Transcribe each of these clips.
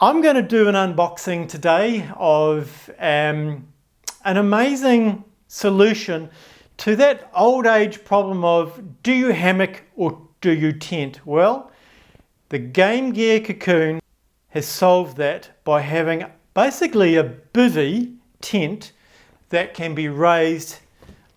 I'm going to do an unboxing today of an amazing solution to that old age problem of do you hammock or do you tent? Well, the Game Gear Cocoon has solved that by having basically a bivy tent that can be raised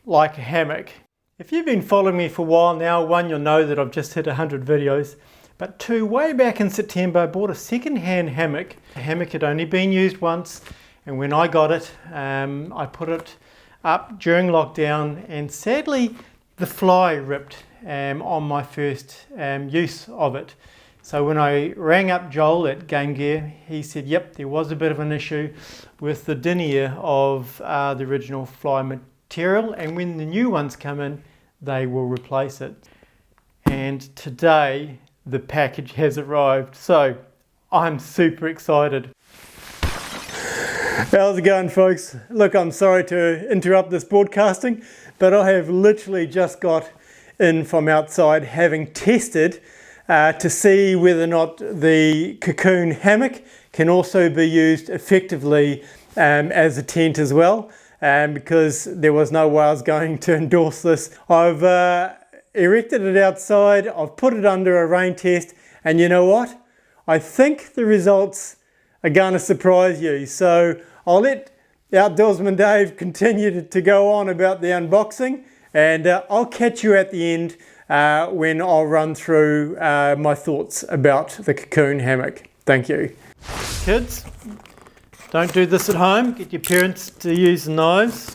like a hammock. If you've been following me for a while now, one, you'll know that I've just hit 100 videos. But two, way back in September, I bought a second-hand hammock. The hammock had only been used once, and when I got it, I put it up during lockdown, and sadly, the fly ripped on my first use of it. So when I rang up Joel at Game Gear, he said, yep, there was a bit of an issue with the denier of the original fly material, and when the new ones come in, they will replace it. And today, the package has arrived, so I'm super excited. How's it going, folks? Look, I'm sorry to interrupt this broadcasting, but I have literally just got in from outside having tested to see whether or not the Cocoon hammock can also be used effectively as a tent as well, because there was no way I was going to endorse this. I've erected it outside, I've put it under a rain test, and you know what? I think the results are going to surprise you. So I'll let Outdoorsman Dave continue to go on about the unboxing, and I'll catch you at the end when I'll run through my thoughts about the Cocoon hammock. Thank you. Kids, don't do this at home. Get your parents to use the knives.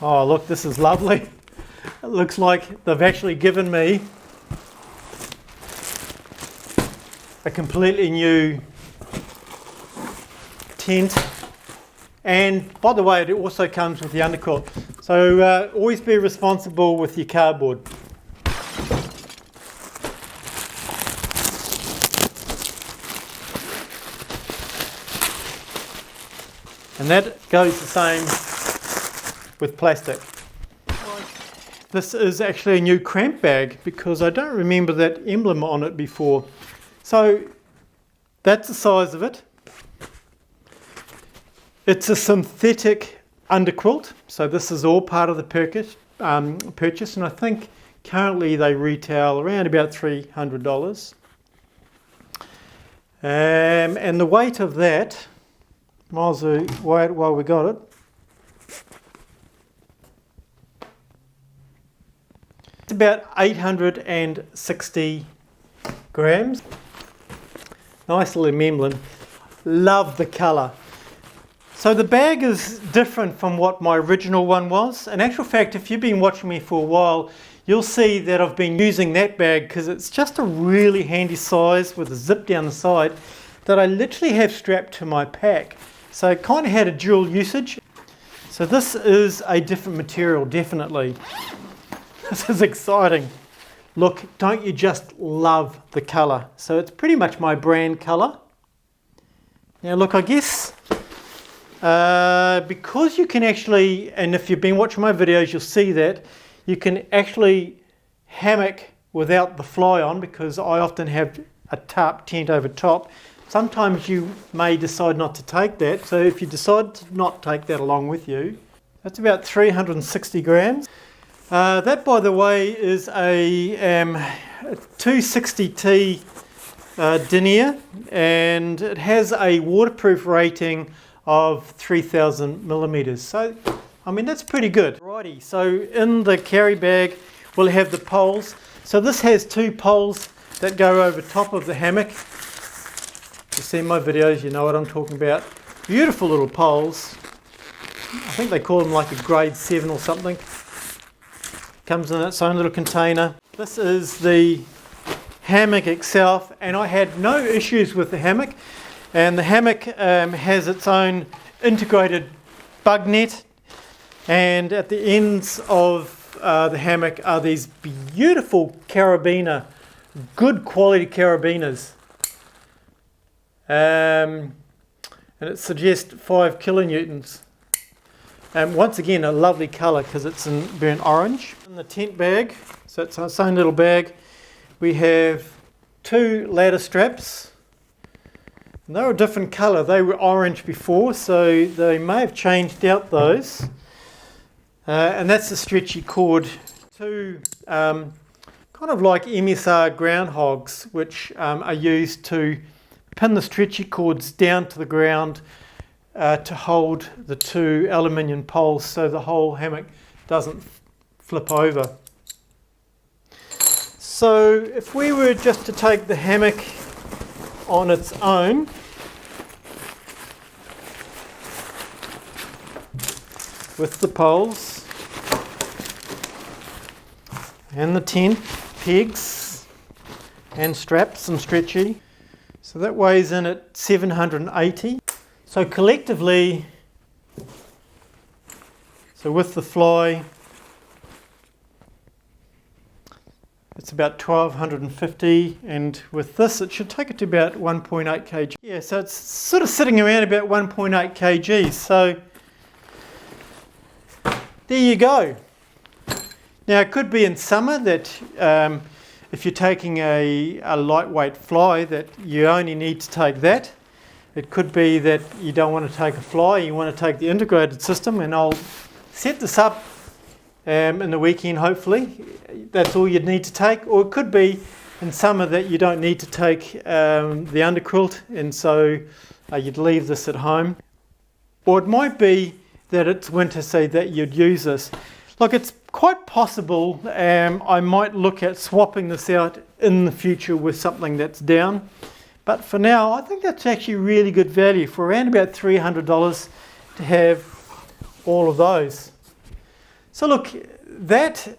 Oh, look, this is lovely. It looks like they've actually given me a completely new tent. And by the way, it also comes with the Underquilt. So always be responsible with your cardboard. And that goes the same with plastic. This is actually a new cramp bag because I don't remember that emblem on it before. So that's the size of it. It's a synthetic Underquilt, so this is all part of the purchase, and I think currently they retail around about $300. And the weight of that, miles away while we got it, it's about 860 grams. Nice little emblem. Love the colour. So the bag is different from what my original one was. In actual fact, if you've been watching me for a while, you'll see that I've been using that bag because it's just a really handy size with a zip down the side that I literally have strapped to my pack. So it kind of had a dual usage. So this is a different material, definitely. This is exciting. Look, don't you just love the colour? So it's pretty much my brand colour. Now look, I guess because you can actually, and if you've been watching my videos, you'll see that you can actually hammock without the fly on, because I often have a tarp tent over top. Sometimes you may decide not to take that. So if you decide to not take that along with you, that's about 360 grams. That, by the way, is a 260T denier, and it has a waterproof rating of 3,000 millimeters. So, I mean, that's pretty good. Righty, so in the carry bag, we'll have the poles. So this has two poles that go over top of the hammock. You've seen my videos, you know what I'm talking about. Beautiful little poles. I think they call them like a grade 7 or something. Comes in its own little container. This is the hammock itself, and I had no issues with the hammock. And the hammock has its own integrated bug net, and at the ends of the hammock are these beautiful carabiner, good quality carabiners. And it suggests 5 kilonewtons. And once again, a lovely colour because it's in burnt orange. In the tent bag, so it's its own little bag, we have two ladder straps. And they were a different colour. They were orange before, so they may have changed out those. And that's the stretchy cord. Two kind of like MSR groundhogs, which are used to pin the stretchy cords down to the ground to hold the two aluminium poles so the whole hammock doesn't flip over. So if we were just to take the hammock on its own, with the poles and the tent pegs and straps and stretchy, so that weighs in at 780. So collectively, so with the fly, it's about 1250, and with this it should take it to about 1.8 kg. Yeah, so it's sort of sitting around about 1.8 kg. So there you go. Now it could be in summer that if you're taking a lightweight fly that you only need to take that. It could be that you don't want to take a fly, you want to take the integrated system, and I'll set this up in the weekend hopefully. That's all you'd need to take. Or it could be in summer that you don't need to take the Underquilt, and so you'd leave this at home. Or it might be that it's winter, so that you'd use this. Look, it's quite possible I might look at swapping this out in the future with something that's down. But for now, I think that's actually really good value for around about $300 to have all of those. So look, that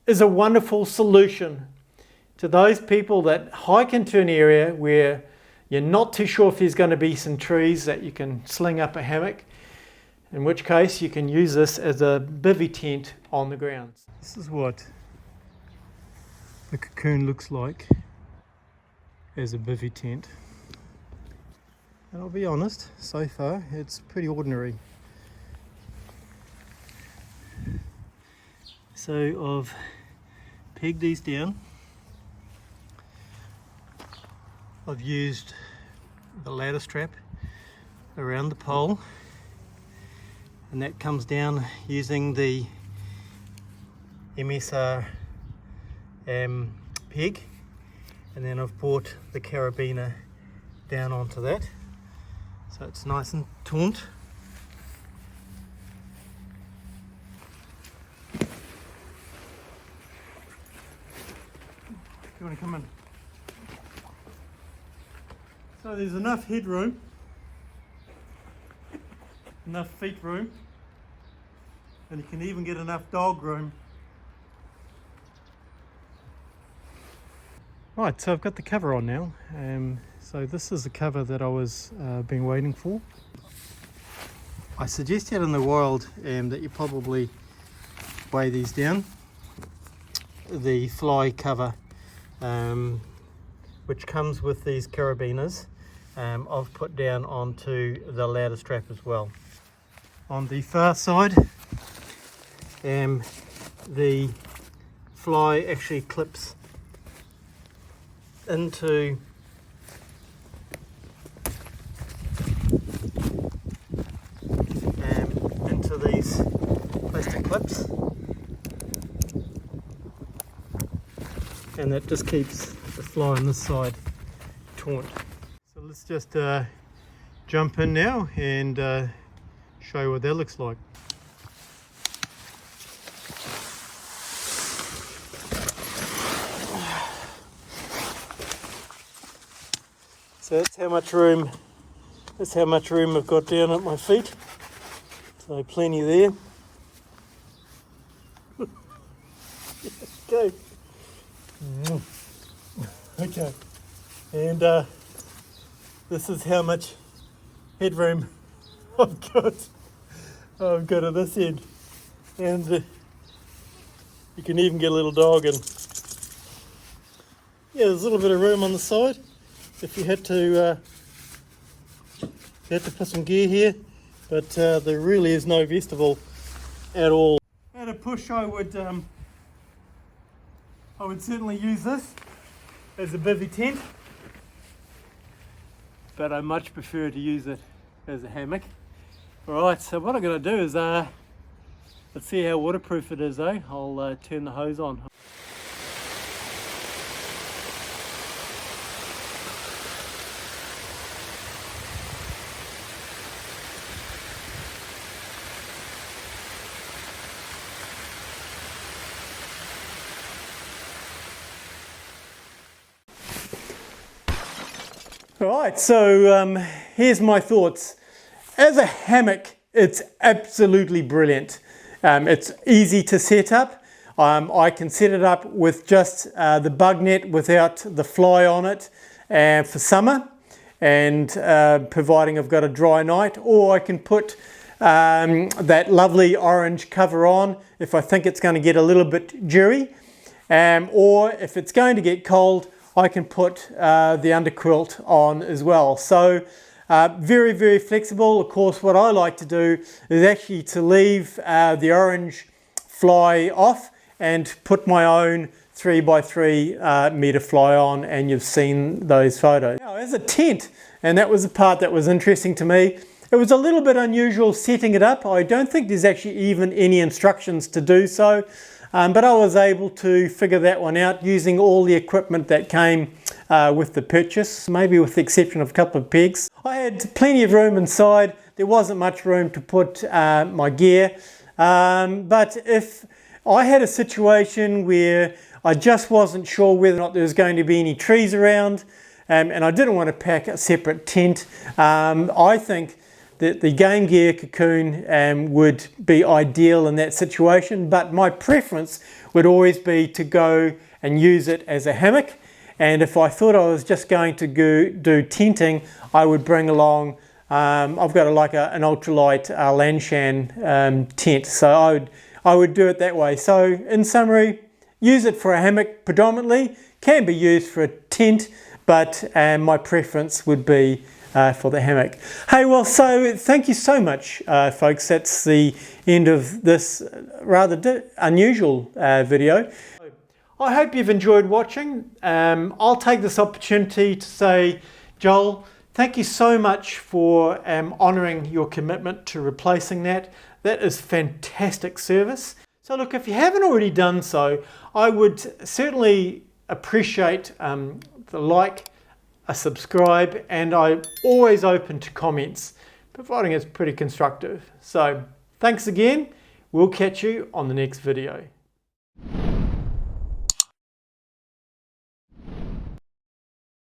is a wonderful solution to those people that hike into an area where you're not too sure if there's going to be some trees that you can sling up a hammock, in which case you can use this as a bivy tent on the ground. This is what the Cocoon looks like as a bivy tent, and I'll be honest, so far it's pretty ordinary. So I've pegged these down. I've used the ladder strap around the pole, and that comes down using the MSR peg. And then I've brought the carabiner down onto that, so it's nice and taut. You want to come in? So there's enough headroom, enough feet room, and you can even get enough dog room. Right, so I've got the cover on now. So this is the cover that I was been waiting for. I suggest out in the wild that you probably weigh these down. The fly cover, which comes with these carabiners, I've put down onto the ladder strap as well. On the far side, the fly actually clips into these plastic clips, and that just keeps the fly on this side taut. So let's just jump in now and show you what that looks like. So that's how much room I've got down at my feet. So plenty there. Okay. Okay. And this is how much headroom I've got at this end. And you can even get a little dog in. Yeah, there's a little bit of room on the side if you had to put some gear here, but there really is no vestibule at all. At a push, I would certainly use this. as a Bivy tent, but I much prefer to use it as a hammock. Alright, so what I'm going to do is, let's see how waterproof it is, eh? I'll turn the hose on. Alright, so here's my thoughts. As a hammock, it's absolutely brilliant. It's easy to set up. I can set it up with just the bug net without the fly on it for summer, and providing I've got a dry night, or I can put that lovely orange cover on if I think it's going to get a little bit dewy, or if it's going to get cold, I can put the Underquilt on as well. So very, very flexible. Of course, what I like to do is actually to leave the orange fly off and put my own 3x3 meter fly on, and you've seen those photos. Now, as a tent, and that was the part that was interesting to me, it was a little bit unusual setting it up. I don't think there's actually even any instructions to do so. But I was able to figure that one out using all the equipment that came with the purchase, maybe with the exception of a couple of pegs. I had plenty of room inside. There wasn't much room to put my gear. But if I had a situation where I just wasn't sure whether or not there was going to be any trees around, and I didn't want to pack a separate tent, I think that the Game Gear Cocoon would be ideal in that situation, but my preference would always be to go and use it as a hammock. And if I thought I was just going to go do tenting, I would bring along, I've got an ultralight Lanshan tent, so I would do it that way. So in summary, use it for a hammock predominantly, can be used for a tent, but my preference would be for the hammock. Hey, well, so thank you so much, folks. That's the end of this rather unusual video. I hope you've enjoyed watching. I'll take this opportunity to say, Joel, thank you so much for honouring your commitment to replacing that. That is fantastic service. So look, if you haven't already done so, I would certainly appreciate the like, a subscribe, and I'm always open to comments, providing it's pretty constructive. So thanks again. We'll catch you on the next video.